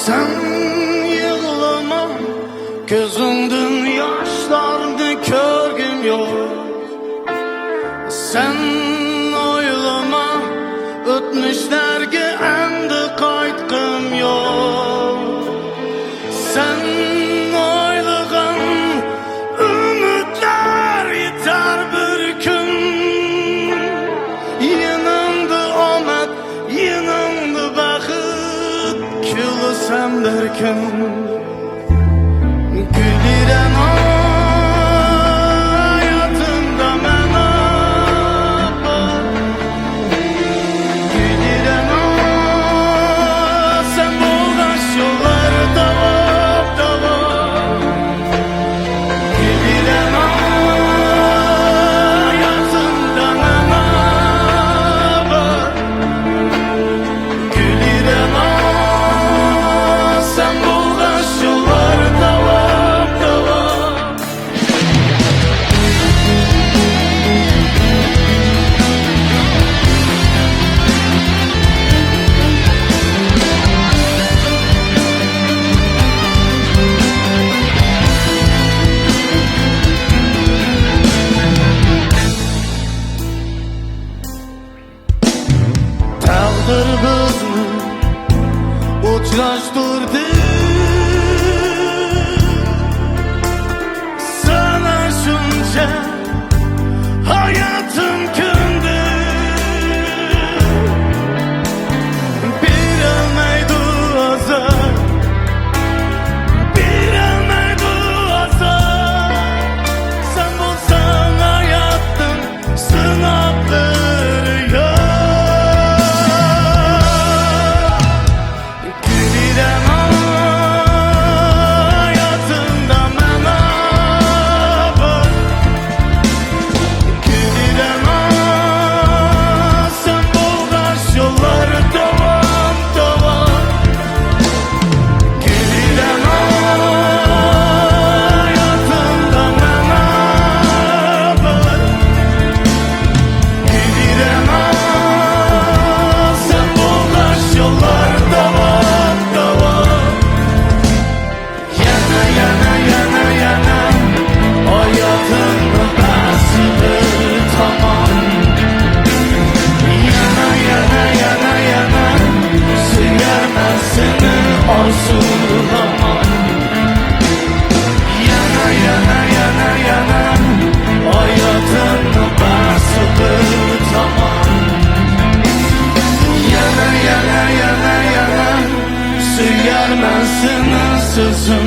Sen yığlama, gözündün yaşlarını körgüm yok. Sen oylama, ötmüşlerge endi qaytqım yok. Sen oylag'an umidlar yetar bir kun. Yanımda omad, yanımda baxt, kulasam derken gülerem hayatımda men gülerem sen bo'lgan yollarda davom gülerem hayatımda men gülerem sen bo'lgan yollarda taqdir bizni uchrashtirdi. Sana shuncha hayotim ko'ndi, berolmaydi azor, berolmaydi azor. Sen bo'lsang hayotning sinoqlari yo'q. Gülerem hayatımda men var. Gülerem sen bo'lgan yollar davom Gülerem hayatımda men var. Gülerem sen bo'lgan yollar davom Yana yana yana yana hayatımda ba'zi bir tamam. Yana yana yana yana suyarman seni orzulamam. Yana yana yana yana hayatımda ba'zi bir tamam. Yana yana yana yana suyarman seni sözüm